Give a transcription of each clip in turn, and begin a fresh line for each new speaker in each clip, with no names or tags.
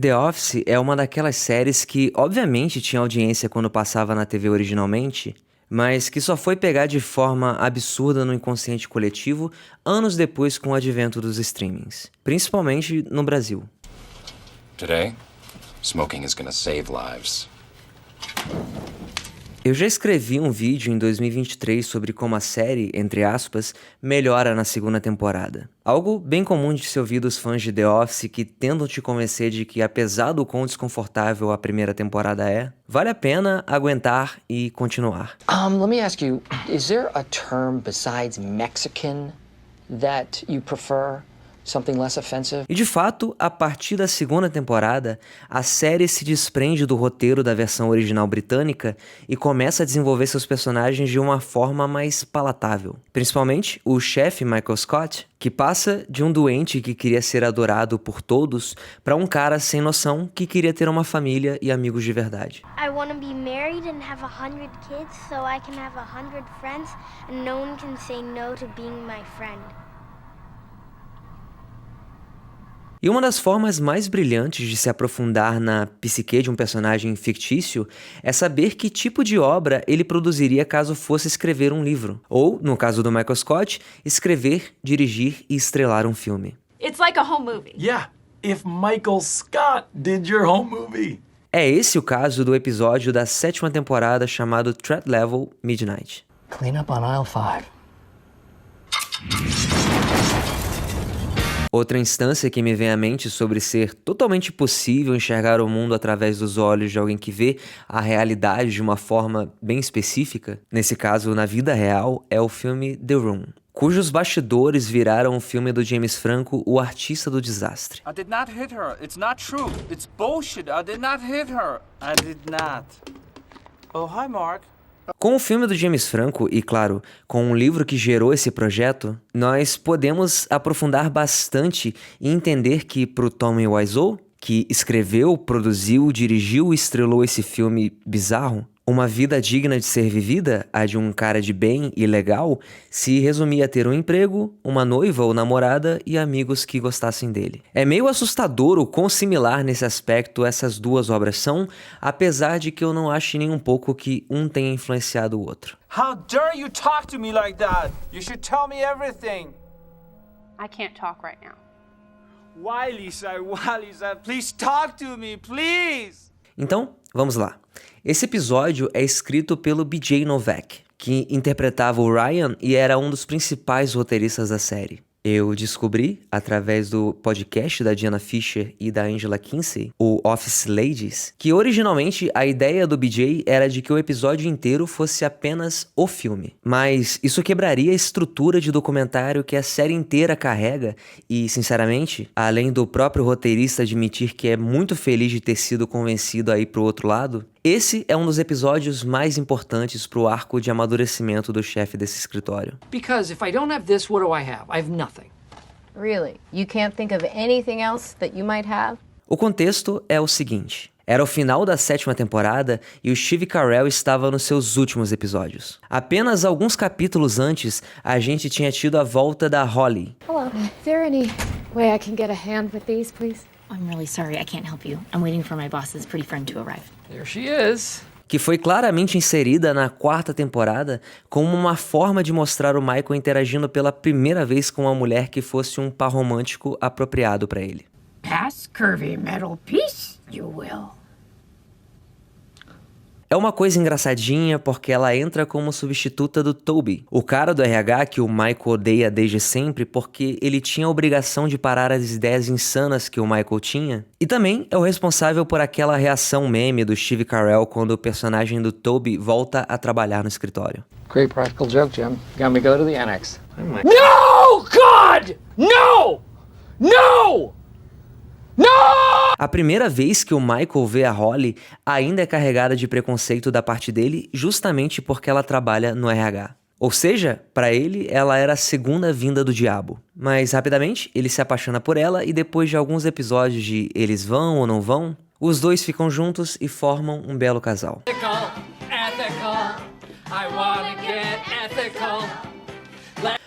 The Office é uma daquelas séries que, obviamente, tinha audiência quando passava na TV originalmente, mas que só foi pegar de forma absurda no inconsciente coletivo anos depois com o advento dos streamings, principalmente no Brasil.
Today, smoking is gonna save lives.
Eu já escrevi um vídeo em 2023 sobre como a série, entre aspas, melhora na segunda temporada. Algo bem comum de se ouvir dos fãs de The Office que tentam te convencer de que, apesar do quão desconfortável a primeira temporada é, vale a pena aguentar e continuar.
Let me ask you, is there a term besides Mexican that you prefer? Something less offensive?
E de fato, a partir da segunda temporada, a série se desprende do roteiro da versão original britânica e começa a desenvolver seus personagens de uma forma mais palatável. Principalmente o chefe Michael Scott, que passa de um doente que queria ser adorado por todos para um cara sem noção que queria ter uma família e amigos de verdade.
I want to be married and have 100 kids so I can have 100 friends and no one can say no to being my friend.
E uma das formas mais brilhantes de se aprofundar na psique de um personagem fictício é saber que tipo de obra ele produziria caso fosse escrever um livro. Ou, no caso do Michael Scott, escrever, dirigir e estrelar um filme.
It's like a home movie.
Yeah, if Michael Scott did your home movie.
É esse o caso do episódio da 7ª temporada chamado Threat Level Midnight.
Clean up on aisle 5.
Outra instância que me vem à mente sobre ser totalmente possível enxergar o mundo através dos olhos de alguém que vê a realidade de uma forma bem específica, nesse caso na vida real, é o filme The Room, cujos bastidores viraram o filme do James Franco, O Artista do Desastre.
I did not hit her. It's not true. It's bullshit. I did not hit her. I did not. Oh, hi, Mark.
Com o filme do James Franco e, claro, com o livro que gerou esse projeto, nós podemos aprofundar bastante e entender que pro Tommy Wiseau, que escreveu, produziu, dirigiu e estrelou esse filme bizarro, uma vida digna de ser vivida, a de um cara de bem e legal, se resumia a ter um emprego, uma noiva ou namorada e amigos que gostassem dele. É meio assustador o quão similar nesse aspecto essas duas obras são, apesar de que eu não ache nem um pouco que um tenha influenciado o outro.
How dare you talk to me like that? You should tell me everything.
I can't talk right now.
Why, Lisa? Why, Lisa? Please talk to me, please.
Então, vamos lá. Esse episódio é escrito pelo BJ Novak, que interpretava o Ryan e era um dos principais roteiristas da série. Eu descobri, através do podcast da Diana Fisher e da Angela Kinsey, o Office Ladies, que originalmente a ideia do BJ era de que o episódio inteiro fosse apenas o filme. Mas isso quebraria a estrutura de documentário que a série inteira carrega e, sinceramente, além do próprio roteirista admitir que é muito feliz de ter sido convencido a ir pro outro lado, esse é um dos episódios mais importantes pro arco de amadurecimento do chefe desse escritório.
Because if I don't have this, what do I have? I have nothing.
Really? You can't think of anything else that you might have?
O contexto é o seguinte. Era o final da 7ª temporada e o Steve Carell estava nos seus últimos episódios. Apenas alguns capítulos antes, a gente tinha tido a volta da Holly.
Hello. Is there any way I can get a hand with these, please?
I'm really sorry, I can't help you. I'm waiting for my boss's pretty friend to arrive.
There she is.
Que foi claramente inserida na 4ª temporada como uma forma de mostrar o Michael interagindo pela primeira vez com uma mulher que fosse um par romântico apropriado para ele.
Pass curvy metal piece, you will.
É uma coisa engraçadinha porque ela entra como substituta do Toby, o cara do RH que o Michael odeia desde sempre porque ele tinha a obrigação de parar as ideias insanas que o Michael tinha. E também é o responsável por aquela reação meme do Steve Carell quando o personagem do Toby volta a trabalhar no escritório.
Great practical joke, Jim. Got me go to the annex.
No! God! No! No! No!
A primeira vez que o Michael vê a Holly ainda é carregada de preconceito da parte dele justamente porque ela trabalha no RH. Ou seja, para ele, ela era a segunda vinda do diabo. Mas rapidamente, ele se apaixona por ela e depois de alguns episódios de eles vão ou não vão, os dois ficam juntos e formam um belo casal.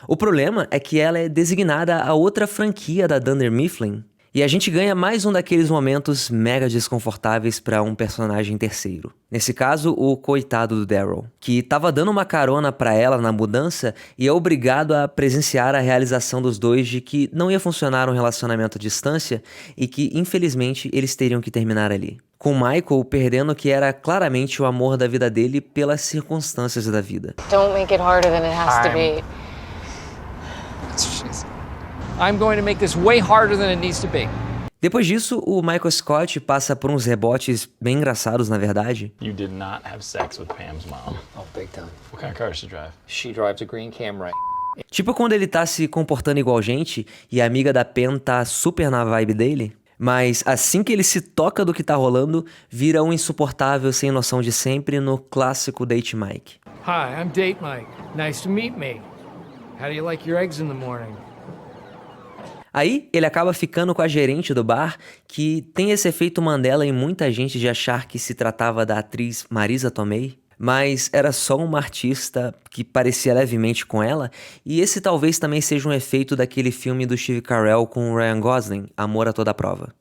O problema é que ela é designada a outra franquia da Dunder Mifflin E a gente ganha mais um daqueles momentos mega desconfortáveis pra um personagem terceiro. Nesse caso, o coitado do Daryl, que tava dando uma carona pra ela na mudança e é obrigado a presenciar a realização dos dois de que não ia funcionar um relacionamento à distância e que, infelizmente, eles teriam que terminar ali. Com Michael perdendo o que era claramente o amor da vida dele pelas circunstâncias da vida.
Don't make it harder than it has to be.
I'm going to make this way harder than it needs to be.
Depois disso, o Michael Scott passa por uns rebotes bem engraçados, na verdade.
You did not have sex with Pam's mom.
Oh, big time.
What kind of car does she drive?
She drives a green Camry.
Tipo quando ele tá se comportando igual gente e a amiga da Pen tá super na vibe dele. Mas assim que ele se toca do que tá rolando, vira um insuportável sem noção de sempre no clássico Date Mike.
Hi, I'm Date Mike. Nice to meet me. How do you like your eggs in the morning?
Aí, ele acaba ficando com a gerente do bar, que tem esse efeito Mandela em muita gente de achar que se tratava da atriz Marisa Tomei, mas era só uma artista que parecia levemente com ela, e esse talvez também seja um efeito daquele filme do Steve Carell com o Ryan Gosling, Amor a Toda Prova.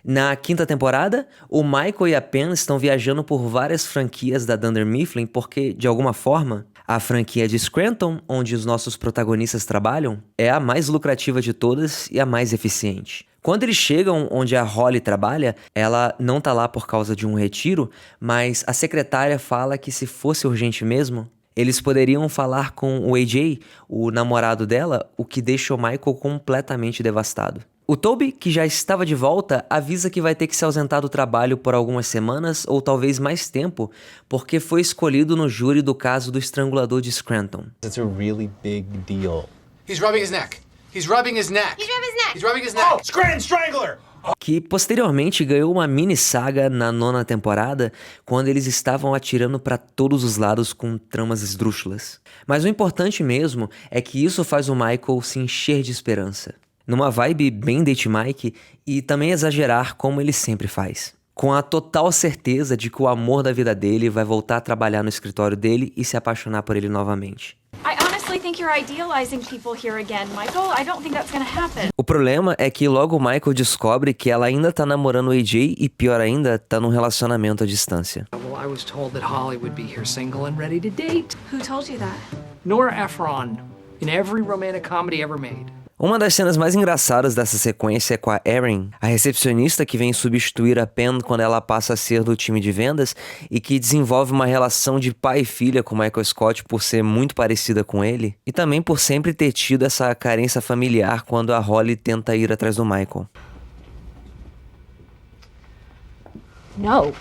Na quinta temporada, o Michael e a Pen estão viajando por várias franquias da Dunder Mifflin porque, de alguma forma, a franquia de Scranton, onde os nossos protagonistas trabalham, é a mais lucrativa de todas e a mais eficiente. Quando eles chegam onde a Holly trabalha, ela não tá lá por causa de um retiro, mas a secretária fala que se fosse urgente mesmo, eles poderiam falar com o AJ, o namorado dela, o que deixa o Michael completamente devastado. O Toby, que já estava de volta, avisa que vai ter que se ausentar do trabalho por algumas semanas ou talvez mais tempo, porque foi escolhido no júri do caso do estrangulador de Scranton.
It's a really big deal.
He's rubbing his neck. He's rubbing his neck.
He's rubbing his neck.
He's rubbing his neck.
Oh, Scranton Strangler!
Que posteriormente ganhou uma mini saga na 9ª temporada, quando eles estavam atirando para todos os lados com tramas esdrúxulas. Mas o importante mesmo é que isso faz o Michael se encher de esperança. Numa vibe bem Date Mike e também exagerar como ele sempre faz. Com a total certeza de que o amor da vida dele vai voltar a trabalhar no escritório dele e se apaixonar por ele novamente.
I honestly think you're idealizing people here again, Michael. I don't think that's gonna happen.
O problema é que logo o Michael descobre que ela ainda tá namorando o AJ e, pior ainda, tá num relacionamento à distância.
Well, I was told that Holly would be here single and ready to date.
Who told you that?
Nora Ephron, in every romantic comedy ever made.
Uma das cenas mais engraçadas dessa sequência é com a Erin, a recepcionista que vem substituir a Pen quando ela passa a ser do time de vendas e que desenvolve uma relação de pai e filha com Michael Scott por ser muito parecida com ele e também por sempre ter tido essa carência familiar quando a Holly tenta ir atrás do Michael.
No.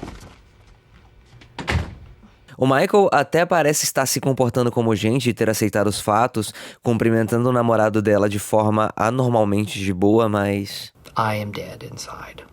O Michael até parece estar se comportando como gente e ter aceitado os fatos, cumprimentando o namorado dela de forma anormalmente de boa, mas...
I am dead inside.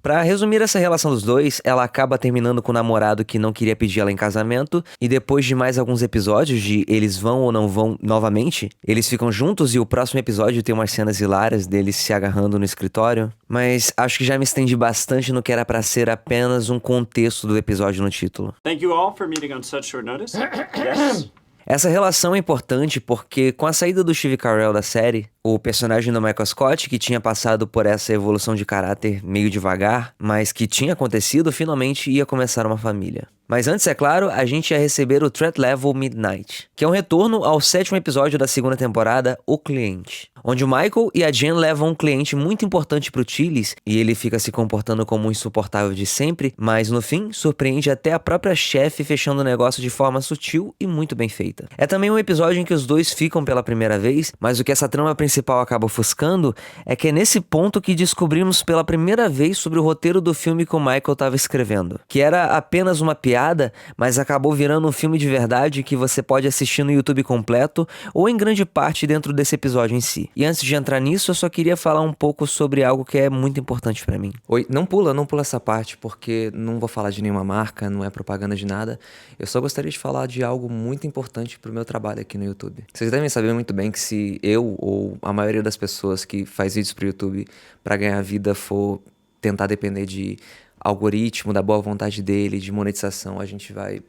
Pra resumir essa relação dos dois, ela acaba terminando com o namorado que não queria pedir ela em casamento, e depois de mais alguns episódios de eles vão ou não vão novamente, eles ficam juntos e o próximo episódio tem umas cenas hilárias deles se agarrando no escritório, mas acho que já me estendi bastante no que era pra ser apenas um contexto do episódio no título.
Thank you all for meeting on such short notice. Yes.
Essa relação é importante porque, com a saída do Steve Carell da série, o personagem do Michael Scott, que tinha passado por essa evolução de caráter meio devagar, mas que tinha acontecido, finalmente ia começar uma família. Mas antes, é claro, a gente ia receber o Threat Level Midnight, que é um retorno ao 7º episódio da 2ª temporada, O Cliente, onde o Michael e a Jen levam um cliente muito importante pro Chili's e ele fica se comportando como um insuportável de sempre, mas no fim surpreende até a própria chefe fechando o negócio de forma sutil e muito bem feita. É também um episódio em que os dois ficam pela primeira vez, mas o que essa trama principal acaba ofuscando é que é nesse ponto que descobrimos pela primeira vez sobre o roteiro do filme que o Michael estava escrevendo, que era apenas uma piada, mas acabou virando um filme de verdade que você pode assistir no YouTube completo ou em grande parte dentro desse episódio em si. E antes de entrar nisso, eu só queria falar um pouco sobre algo que é muito importante pra mim. Oi, não pula essa parte, porque não vou falar de nenhuma marca, não é propaganda de nada. Eu só gostaria de falar de algo muito importante pro meu trabalho aqui no YouTube. Vocês devem saber muito bem que se eu ou a maioria das pessoas que faz vídeos pro YouTube pra ganhar vida for tentar depender de algoritmo, da boa vontade dele, de monetização, a gente vai,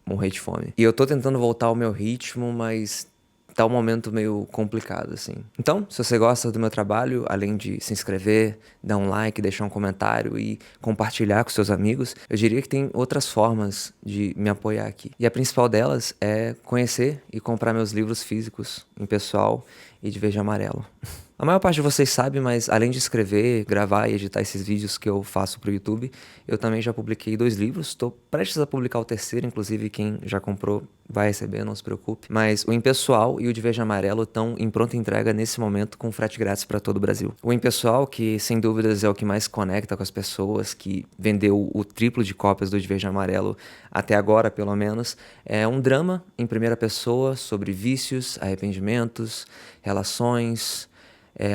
morrer de fome. E eu tô tentando voltar ao meu ritmo, mas tá um momento meio complicado, assim. Então, se você gosta do meu trabalho, além de se inscrever, dar um like, deixar um comentário e compartilhar com seus amigos, eu diria que tem outras formas de me apoiar aqui. E a principal delas é conhecer e comprar meus livros físicos em pessoal e de verde e amarelo. A maior parte de vocês sabe, mas além de escrever, gravar e editar esses vídeos que eu faço pro YouTube, eu também já publiquei 2 livros, estou prestes a publicar o terceiro, inclusive quem já comprou vai receber, não se preocupe. Mas o Impessoal e o de Verde e Amarelo estão em pronta entrega nesse momento com frete grátis para todo o Brasil. O Impessoal, que sem dúvidas é o que mais conecta com as pessoas, que vendeu o triplo de cópias do de Verde e Amarelo até agora, pelo menos, é um drama em primeira pessoa sobre vícios, arrependimentos, relações,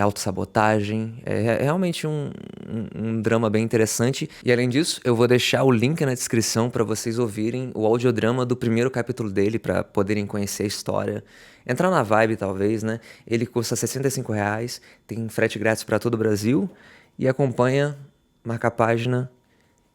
autossabotagem. É realmente um drama bem interessante. E além disso, eu vou deixar o link na descrição para vocês ouvirem o audiodrama do primeiro capítulo dele, para poderem conhecer a história, entrar na vibe talvez, né? Ele custa R$65, tem frete grátis para todo o Brasil e acompanha marca-página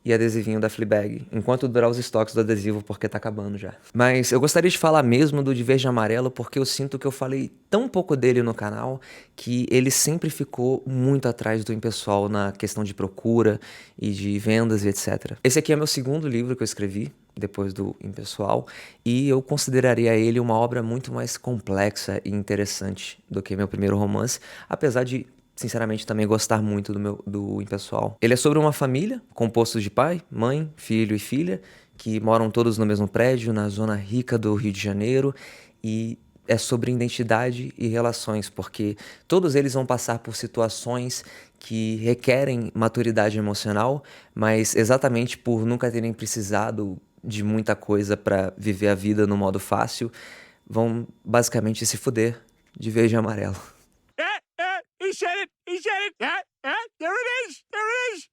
e adesivinho da Fleabag, enquanto durar os estoques do adesivo, porque tá acabando já. Mas eu gostaria de falar mesmo do de Verde e Amarelo, porque eu sinto que eu falei tão pouco dele no canal, que ele sempre ficou muito atrás do Impessoal na questão de procura e de vendas e etc. Esse aqui é meu segundo livro que eu escrevi, depois do Impessoal, e eu consideraria ele uma obra muito mais complexa e interessante do que meu primeiro romance, apesar de sinceramente também gostar muito do Impessoal. Ele é sobre uma família composta de pai, mãe, filho e filha, que moram todos no mesmo prédio, na zona rica do Rio de Janeiro, e é sobre identidade e relações, porque todos eles vão passar por situações que requerem maturidade emocional, mas exatamente por nunca terem precisado de muita coisa para viver a vida no modo fácil, vão basicamente se fuder de verde e amarelo.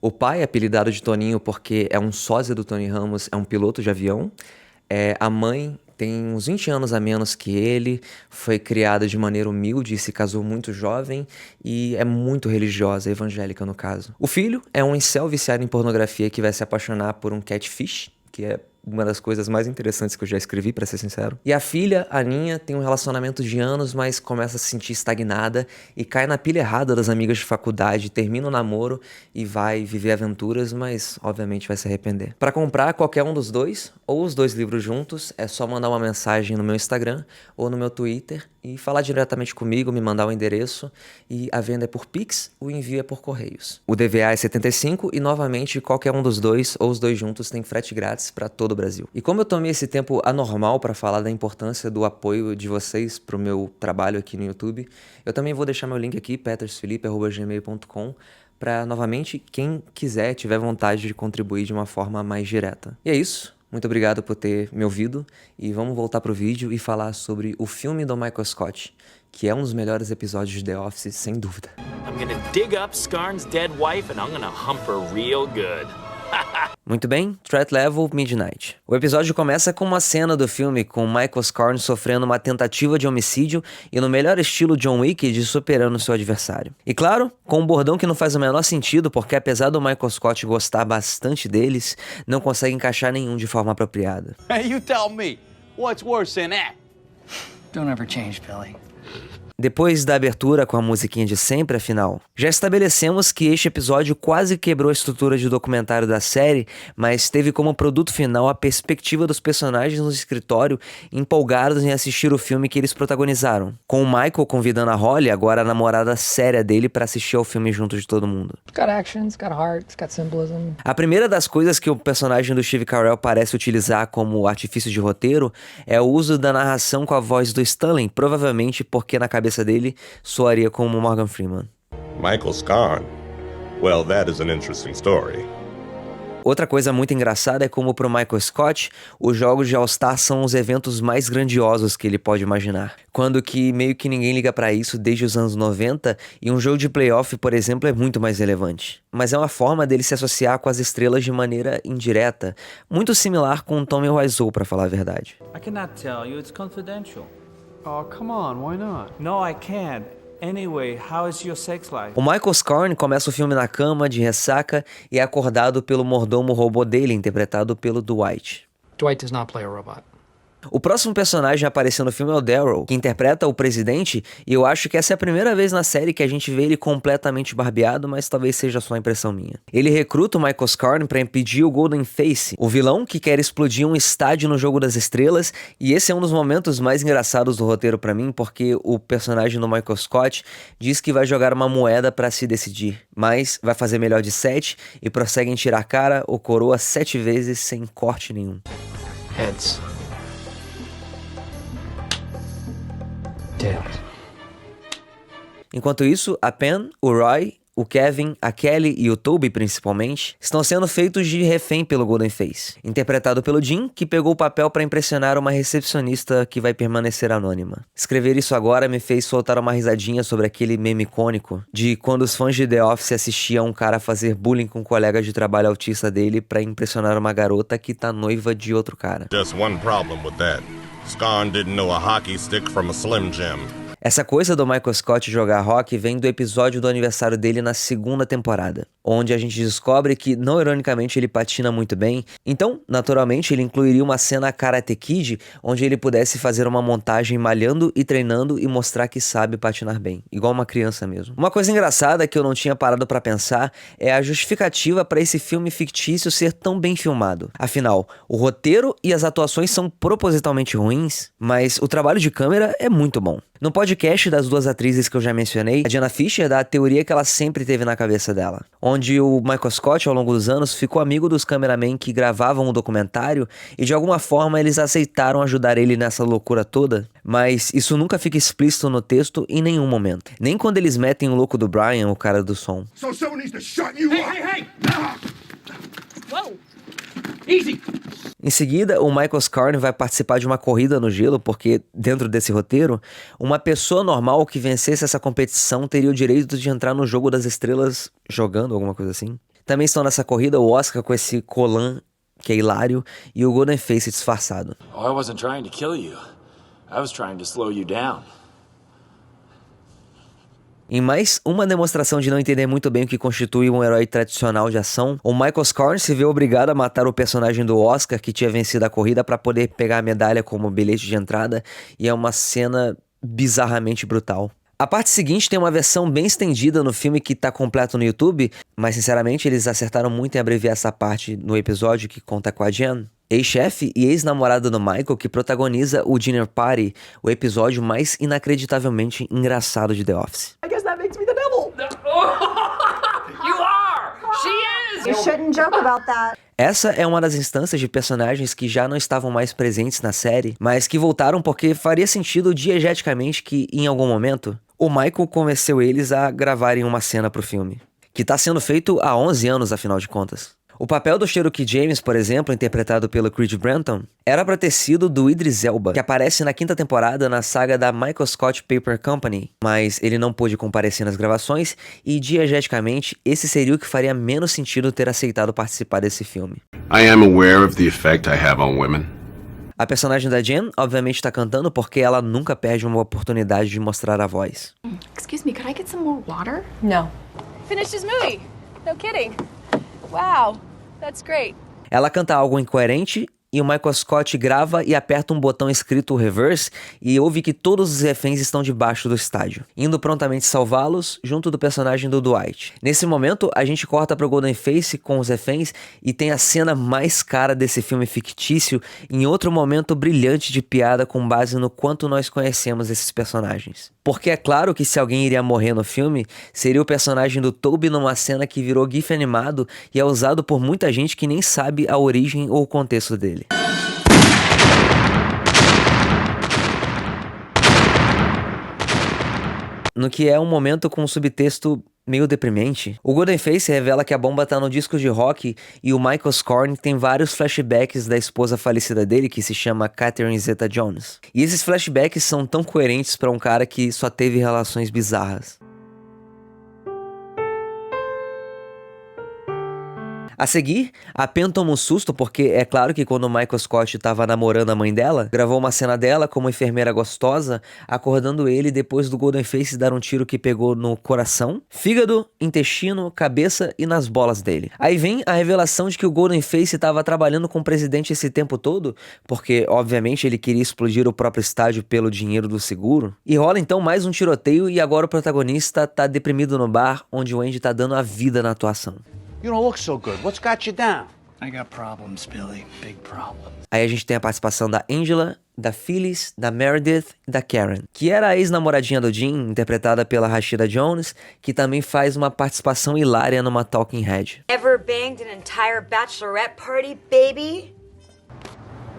O pai, apelidado de Toninho porque é um sósia do Tony Ramos, é um piloto de avião. A mãe tem uns 20 anos a menos que ele, foi criada de maneira humilde e se casou muito jovem e é muito religiosa, evangélica no caso. O filho é um incel viciado em pornografia que vai se apaixonar por um catfish, que é uma das coisas mais interessantes que eu já escrevi, pra ser sincero. E a filha, a Aninha, tem um relacionamento de anos, mas começa a se sentir estagnada e cai na pilha errada das amigas de faculdade, termina o namoro e vai viver aventuras, mas obviamente vai se arrepender. Pra comprar qualquer um dos dois, ou os 2 livros juntos, é só mandar uma mensagem no meu Instagram ou no meu Twitter e falar diretamente comigo, me mandar o endereço, e a venda é por Pix, o envio é por Correios. O DVA é R$75 e novamente qualquer um dos 2 ou os 2 juntos tem frete grátis para todo o Brasil. E como eu tomei esse tempo anormal para falar da importância do apoio de vocês pro meu trabalho aqui no YouTube, eu também vou deixar meu link aqui, petersfelipe@gmail.com, para novamente quem quiser, tiver vontade de contribuir de uma forma mais direta. E é isso. Muito obrigado por ter me ouvido e vamos voltar pro vídeo e falar sobre o filme do Michael Scott, que é um dos melhores episódios de The Office, sem dúvida.
I'm gonna dig up Scarn's dead wife and I'm gonna hump her real good.
Muito bem, Threat Level Midnight. O episódio começa com uma cena do filme com Michael Scarn sofrendo uma tentativa de homicídio e no melhor estilo John Wick de superando seu adversário. E claro, com um bordão que não faz o menor sentido porque apesar do Michael Scott gostar bastante deles, não consegue encaixar nenhum de forma apropriada.
Hey, you tell me, what's worse than that?
Don't ever change, Billy.
Depois da abertura com a musiquinha de sempre, afinal, já estabelecemos que este episódio quase quebrou a estrutura de documentário da série, mas teve como produto final a perspectiva dos personagens no escritório empolgados em assistir o filme que eles protagonizaram, com o Michael convidando a Holly, agora a namorada séria dele, para assistir ao filme junto de todo mundo.
It's got action, it's got heart, it's got symbolism.
A primeira das coisas que o personagem do Steve Carell parece utilizar como artifício de roteiro é o uso da narração com a voz do Stanley, provavelmente porque na cabeça dele soaria como Morgan Freeman.
Michael Scarn. Well, that is an interesting story.
Outra coisa muito engraçada é como pro Michael Scott, os jogos de All-Star são os eventos mais grandiosos que ele pode imaginar. Quando que meio que ninguém liga pra isso desde os anos 90 e um jogo de playoff, por exemplo, é muito mais relevante. Mas é uma forma dele se associar com as estrelas de maneira indireta, muito similar com o Tommy Wiseau, pra falar a verdade.
I cannot tell you, it's confidential.
Oh, come on, why not?
No, I can't. Anyway, how is your sex life?
O Michael Scarn começa o filme na cama, de ressaca, e é acordado pelo mordomo robô dele, interpretado pelo Dwight.
Dwight does not play a robot.
O próximo personagem a aparecer no filme é o Daryl, que interpreta o presidente, e eu acho que essa é a primeira vez na série que a gente vê ele completamente barbeado, mas talvez seja só impressão minha. Ele recruta o Michael Scarn para impedir o Golden Face, o vilão que quer explodir um estádio no Jogo das Estrelas, e esse é um dos momentos mais engraçados do roteiro pra mim, porque o personagem do Michael Scott diz que vai jogar uma moeda pra se decidir, mas vai fazer melhor de 7 e prossegue em tirar cara ou coroa 7 vezes sem corte nenhum.
Heads. Tails.
Enquanto isso, a Pen, o Roy, o Kevin, a Kelly e o Toby, principalmente, estão sendo feitos de refém pelo Golden Face, interpretado pelo Jim, que pegou o papel para impressionar uma recepcionista que vai permanecer anônima. Escrever isso agora me fez soltar uma risadinha sobre aquele meme icônico de quando os fãs de The Office assistiam um cara fazer bullying com um colega de trabalho autista dele para impressionar uma garota que tá noiva de outro cara.
Just one problem with that. Scarn didn't know a hockey stick from a Slim Jim.
Essa coisa do Michael Scott jogar hockey vem do episódio do aniversário dele na 2ª temporada, onde a gente descobre que, não ironicamente, ele patina muito bem, então, naturalmente, ele incluiria uma cena Karate Kid, onde ele pudesse fazer uma montagem malhando e treinando e mostrar que sabe patinar bem, igual uma criança mesmo. Uma coisa engraçada que eu não tinha parado pra pensar é a justificativa para esse filme fictício ser tão bem filmado. Afinal, o roteiro e as atuações são propositalmente ruins, mas o trabalho de câmera é muito bom. No podcast das duas atrizes que eu já mencionei, a Jenna Fischer dá a teoria que ela sempre teve na cabeça dela, onde o Michael Scott, ao longo dos anos, ficou amigo dos cameramen que gravavam o documentário e de alguma forma eles aceitaram ajudar ele nessa loucura toda, mas isso nunca fica explícito no texto em nenhum momento. Nem quando eles metem o louco do Brian, o cara do som.
So someone needs to shut you up. Hey! Whoa! Easy!
Em seguida, o Michael Scarn vai participar de uma corrida no gelo, porque, dentro desse roteiro, uma pessoa normal que vencesse essa competição teria o direito de entrar no Jogo das Estrelas jogando, alguma coisa assim. Também estão nessa corrida o Oscar com esse colã, que é hilário, e o Golden Face disfarçado.
Oh, I wasn't trying to kill you. I was trying to slow you down.
Em mais uma demonstração de não entender muito bem o que constitui um herói tradicional de ação, o Michael Scarn se vê obrigado a matar o personagem do Oscar que tinha vencido a corrida para poder pegar a medalha como bilhete de entrada, e é uma cena bizarramente brutal. A parte seguinte tem uma versão bem estendida no filme que tá completo no YouTube, mas sinceramente eles acertaram muito em abreviar essa parte no episódio que conta com a Jen, ex-chefe e ex-namorada do Michael, que protagoniza o Dinner Party, o episódio mais inacreditavelmente engraçado de The Office.
I guess that makes me the devil.
You are! She is!
You shouldn't joke about that.
Essa é uma das instâncias de personagens que já não estavam mais presentes na série, mas que voltaram porque faria sentido diegeticamente que, em algum momento, o Michael convenceu eles a gravarem uma cena pro filme, que tá sendo feito há 11 anos, afinal de contas. O papel do Cherokee James, por exemplo, interpretado pelo Creed Bratton, era pra ter sido do Idris Elba, que aparece na 5ª temporada na saga da Michael Scott Paper Company, mas ele não pôde comparecer nas gravações e, diegeticamente, esse seria o que faria menos sentido ter aceitado participar desse filme.
I am aware of the effect I have on women.
A personagem da Jen, obviamente, tá cantando porque ela nunca perde uma oportunidade de mostrar a voz.
Excuse me, could I get some more water?
No.
Finished his movie. No kidding. Wow, that's great.
Ela canta algo incoerente e o Michael Scott grava e aperta um botão escrito reverse e ouve que todos os reféns estão debaixo do estádio, indo prontamente salvá-los junto do personagem do Dwight. Nesse momento, a gente corta pro Golden Face com os reféns e tem a cena mais cara desse filme fictício em outro momento brilhante de piada com base no quanto nós conhecemos esses personagens. Porque é claro que se alguém iria morrer no filme, seria o personagem do Toby numa cena que virou gif animado e é usado por muita gente que nem sabe a origem ou o contexto dele. No que é um momento com um subtexto meio deprimente, o Golden Face revela que a bomba tá no disco de rock e o Michael Scarn tem vários flashbacks da esposa falecida dele, que se chama Catherine Zeta-Jones. E esses flashbacks são tão coerentes pra um cara que só teve relações bizarras. A seguir, a Pen toma um susto porque é claro que quando o Michael Scott estava namorando a mãe dela, gravou uma cena dela como enfermeira gostosa, acordando ele depois do Goldenface dar um tiro que pegou no coração, fígado, intestino, cabeça e nas bolas dele. Aí vem a revelação de que o Goldenface estava trabalhando com o presidente esse tempo todo, porque obviamente ele queria explodir o próprio estádio pelo dinheiro do seguro. E rola então mais um tiroteio e agora o protagonista tá deprimido no bar, onde o Andy tá dando a vida na atuação.
You don't look so good. What's got you down?
I got problems, Billy. Big problems.
Aí a gente tem a participação da Angela, da Phyllis, da Meredith e da Karen, que era a ex-namoradinha do Jim, interpretada pela Rashida Jones, que também faz uma participação hilária numa Talking Head.
Ever banged an entire bachelorette party, baby?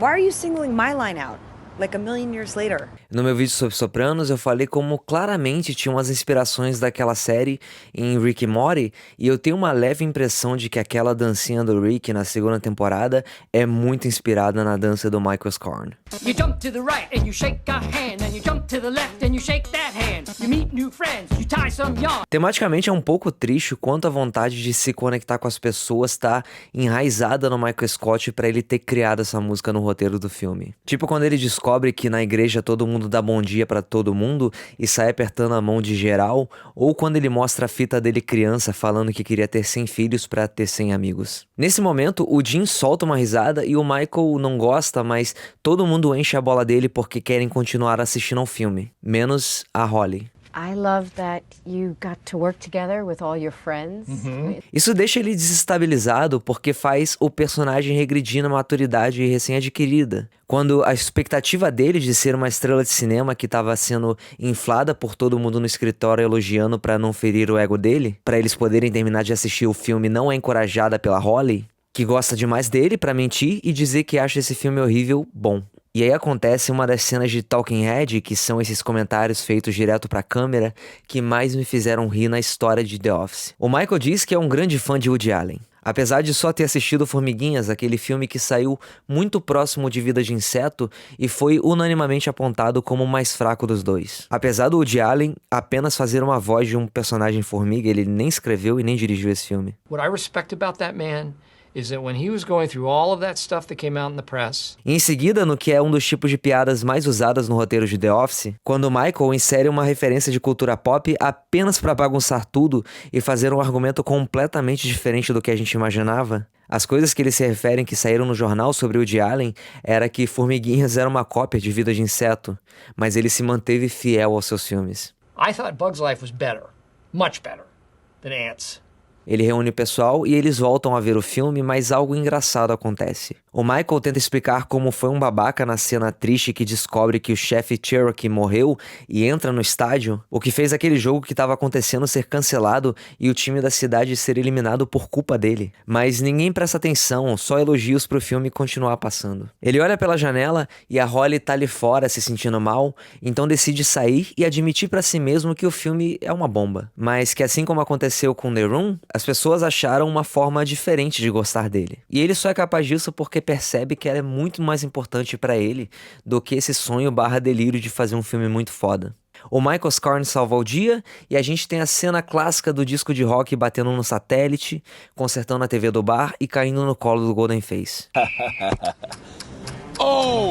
Why are you singling my line out? Like a million years later.
No meu vídeo sobre Sopranos, eu falei como claramente tinham as inspirações daquela série em Rick e Morty, e eu tenho uma leve impressão de que aquela dancinha do Rick na segunda temporada é muito inspirada na dança do Michael Scarn.
You jump to the right and you shake a hand, and you jump to the left and you shake that hand. You meet new friends, you tie some yarn.
Tematicamente é um pouco triste quanto a vontade de se conectar com as pessoas tá enraizada no Michael Scott pra ele ter criado essa música no roteiro do filme. Tipo quando ele descobre que na igreja todo mundo dá bom dia pra todo mundo e sai apertando a mão de geral, ou quando ele mostra a fita dele criança falando que queria ter 100 filhos pra ter 100 amigos. Nesse momento, o Jim solta uma risada e o Michael não gosta, mas todo mundo enche a bola dele porque querem continuar assistindo ao filme, menos a Holly.
I love that you got to work together with all your friends.
Isso deixa ele desestabilizado porque faz o personagem regredir na maturidade recém-adquirida. Quando a expectativa dele de ser uma estrela de cinema que estava sendo inflada por todo mundo no escritório elogiando para não ferir o ego dele, para eles poderem terminar de assistir o filme, não é encorajada pela Holly, que gosta demais dele para mentir e dizer que acha esse filme horrível bom. E aí acontece uma das cenas de Talking Head, que são esses comentários feitos direto pra câmera, que mais me fizeram rir na história de The Office. O Michael diz que é um grande fã de Woody Allen. Apesar de só ter assistido Formiguinhas, aquele filme que saiu muito próximo de Vida de Inseto e foi unanimamente apontado como o mais fraco dos dois. Apesar do Woody Allen apenas fazer uma voz de um personagem formiga, ele nem escreveu e nem dirigiu esse filme.
What I respect about that man is that when he was going through all of that stuff that came out in the press.
Em seguida, no que é um dos tipos de piadas mais usadas no roteiro de The Office, quando Michael insere uma referência de cultura pop apenas para bagunçar tudo e fazer um argumento completamente diferente do que a gente imaginava, as coisas que ele se referem que saíram no jornal sobre Woody Allen era que Formiguinhas era uma cópia de Vida de Inseto, mas ele se manteve fiel aos seus filmes.
I thought Bug's Life was better, much better, than Ants.
Ele reúne o pessoal e eles voltam a ver o filme, mas algo engraçado acontece. O Michael tenta explicar como foi um babaca na cena triste que descobre que o chefe Cherokee morreu e entra no estádio, o que fez aquele jogo que estava acontecendo ser cancelado e o time da cidade ser eliminado por culpa dele. Mas ninguém presta atenção, só elogios pro filme continuar passando. Ele olha pela janela e a Holly tá ali fora se sentindo mal, então decide sair e admitir pra si mesmo que o filme é uma bomba. Mas que assim como aconteceu com The Room, as pessoas acharam uma forma diferente de gostar dele. E ele só é capaz disso porque percebe que ela é muito mais importante pra ele do que esse sonho/delírio de fazer um filme muito foda. O Michael Scarn salva o dia e a gente tem a cena clássica do disco de rock batendo no satélite, consertando a TV do bar e caindo no colo do Goldenface.
Oh!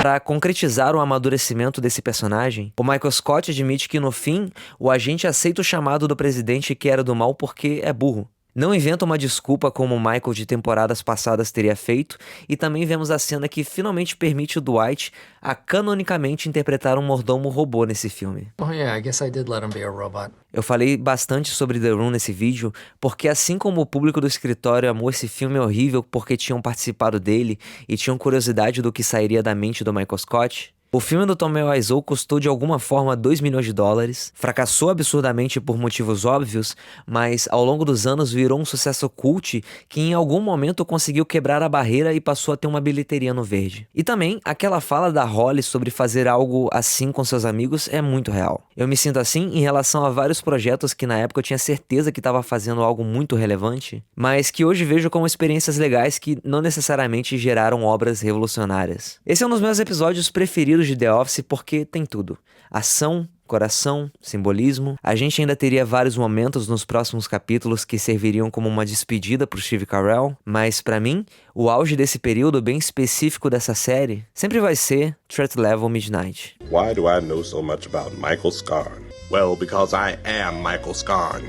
Para concretizar o amadurecimento desse personagem, o Michael Scott admite que no fim, o agente aceita o chamado do presidente que era do mal porque é burro. Não inventa uma desculpa como o Michael de temporadas passadas teria feito, e também vemos a cena que finalmente permite o Dwight a canonicamente interpretar um mordomo robô nesse filme.
Oh yeah, I guess I did let him be a robot.
Eu falei bastante sobre The Room nesse vídeo, porque assim como o público do escritório amou esse filme horrível porque tinham participado dele e tinham curiosidade do que sairia da mente do Michael Scott, o filme do Tommy Wiseau custou de alguma forma $2 milhões, fracassou absurdamente por motivos óbvios, mas ao longo dos anos virou um sucesso cult que em algum momento conseguiu quebrar a barreira e passou a ter uma bilheteria no verde. E também, aquela fala da Holly sobre fazer algo assim com seus amigos é muito real. Eu me sinto assim em relação a vários projetos que na época eu tinha certeza que estava fazendo algo muito relevante, mas que hoje vejo como experiências legais que não necessariamente geraram obras revolucionárias. Esse é um dos meus episódios preferidos de The Office porque tem tudo: ação, coração, simbolismo. A gente ainda teria vários momentos nos próximos capítulos que serviriam como uma despedida pro Steve Carell, mas pra mim, o auge desse período bem específico dessa série sempre vai ser Threat Level Midnight.
Why do I know so much about Michael Scarn? Well, because I am Michael Scarn.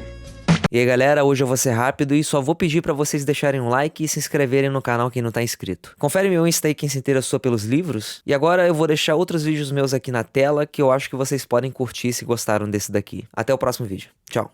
E aí galera, hoje eu vou ser rápido e só vou pedir pra vocês deixarem um like e se inscreverem no canal quem não tá inscrito. Confere meu Insta aí quem se interessou pelos livros. E agora eu vou deixar outros vídeos meus aqui na tela que eu acho que vocês podem curtir se gostaram desse daqui. Até o próximo vídeo. Tchau.